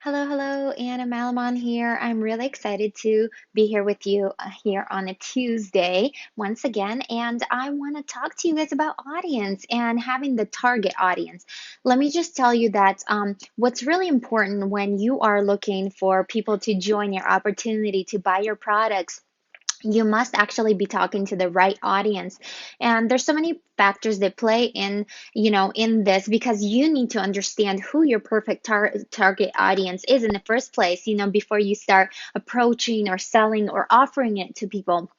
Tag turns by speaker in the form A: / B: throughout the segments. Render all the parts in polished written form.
A: Hello, hello, Anna Malimon here. I'm really excited to be here with you here on a Tuesday once again. And I want to talk to you guys about audience and having the target audience. Let me just tell you that what's really important when you are looking for people to join your opportunity to buy your products, you must actually be talking to the right audience. And there's so many factors that play in this, because you need to understand who your perfect target audience is in the first place, before you start approaching or selling or offering it to people.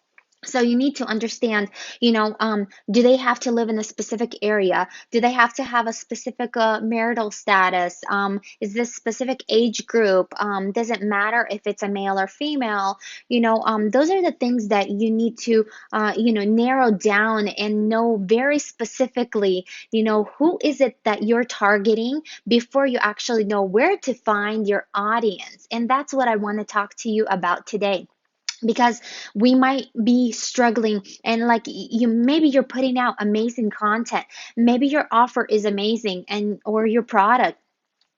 A: So you need to understand, do they have to live in a specific area? Do they have to have a specific marital status? Is this specific age group? Does it matter if it's a male or female? Those are the things that you need to, narrow down and know very specifically, who is it that you're targeting before you actually know where to find your audience. And that's what I want to talk to you about today, because we might be struggling, and like maybe you're putting out amazing content, maybe your offer is amazing and or your product,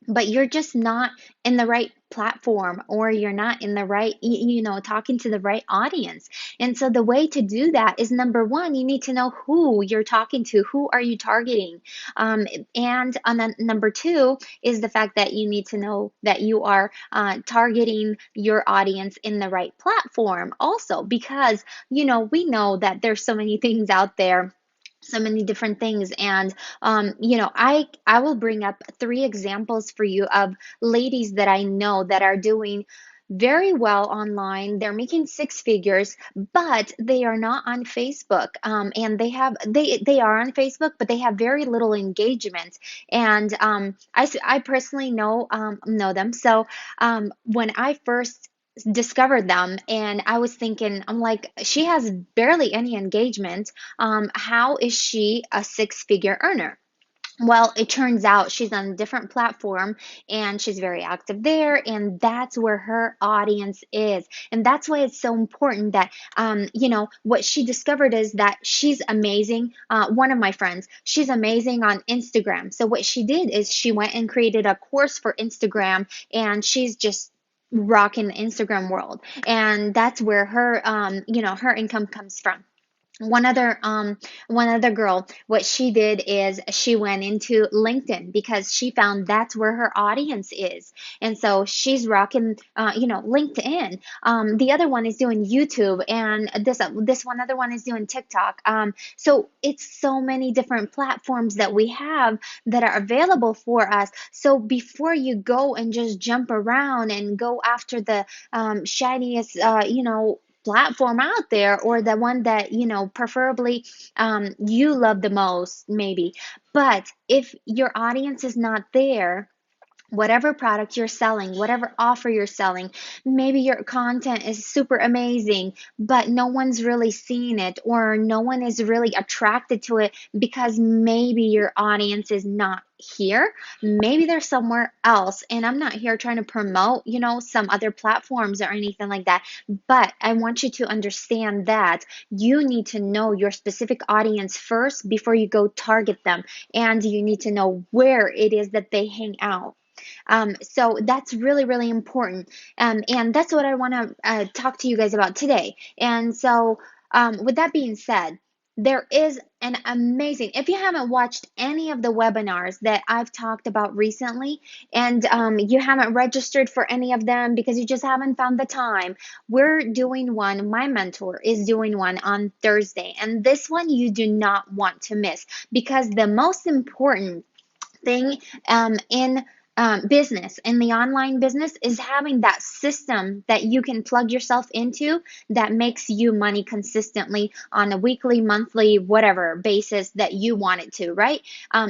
A: but you're just not in the right platform, or you're not in the right, talking to the right audience. And so the way to do that is, number one, you need to know who you're talking to, who are you targeting. And on the, number two is the fact that you need to know that you are targeting your audience in the right platform also, because we know that there's so many things out there, so many different things. And I will bring up three examples for you of ladies that I know that are doing very well online. They're making six figures, but they are not on Facebook. And they are on Facebook, but they have very little engagement. And I personally know them. So when I first discovered them, and I was thinking, I'm like, she has barely any engagement. How is she a six-figure earner? Well, it turns out she's on a different platform, and she's very active there, and that's where her audience is. And that's why it's so important that, what she discovered is that she's amazing. One of my friends, she's amazing on Instagram. So what she did is she went and created a course for Instagram, and she's just rocking the Instagram world. And that's where her income comes from. One other girl, what she did is she went into LinkedIn, because she found that's where her audience is. And so she's rocking, LinkedIn. The other one is doing YouTube, and this one other one is doing TikTok. So it's so many different platforms that we have that are available for us. So before you go and just jump around and go after the shiniest, platform out there, or the one that preferably you love the most, maybe. But if your audience is not there, whatever product you're selling, whatever offer you're selling, maybe your content is super amazing, but no one's really seeing it, or no one is really attracted to it, because maybe your audience is not here. Maybe they're somewhere else. And I'm not here trying to promote, some other platforms or anything like that. But I want you to understand that you need to know your specific audience first before you go target them. And you need to know where it is that they hang out. So that's really, really important. And that's what I want to talk to you guys about today. And so, with that being said, there is an amazing, if you haven't watched any of the webinars that I've talked about recently, and you haven't registered for any of them because you just haven't found the time, we're doing one. My mentor is doing one on Thursday. And this one you do not want to miss, because the most important thing in business, in the online business, is having that system that you can plug yourself into that makes you money consistently on a weekly, monthly, whatever basis that you want it to, right?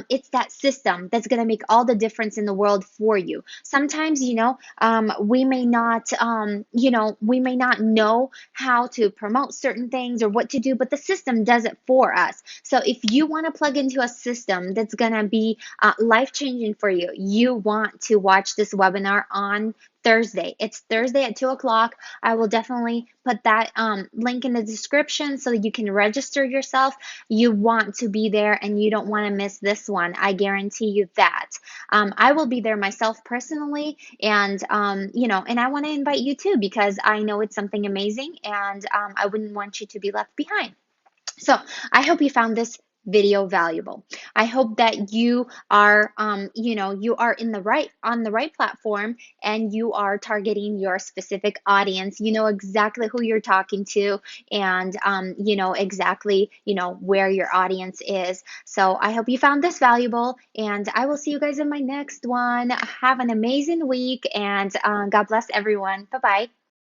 A: It's that system that's going to make all the difference in the world for you. Sometimes, we may not know how to promote certain things or what to do, but the system does it for us. So if you want to plug into a system that's going to be life changing for you, you want want to watch this webinar on Thursday. It's Thursday at 2 o'clock. I will definitely put that link in the description so that you can register yourself. You want to be there and you don't want to miss this one. I guarantee you that. I will be there myself personally, and and I want to invite you too because I know it's something amazing, and I wouldn't want you to be left behind. So I hope you found this video valuable. I hope that you are, you are in the right on the right platform, and you are targeting your specific audience. You know exactly who you're talking to, and you know exactly, where your audience is. So I hope you found this valuable, and I will see you guys in my next one. Have an amazing week, and God bless everyone. Bye bye.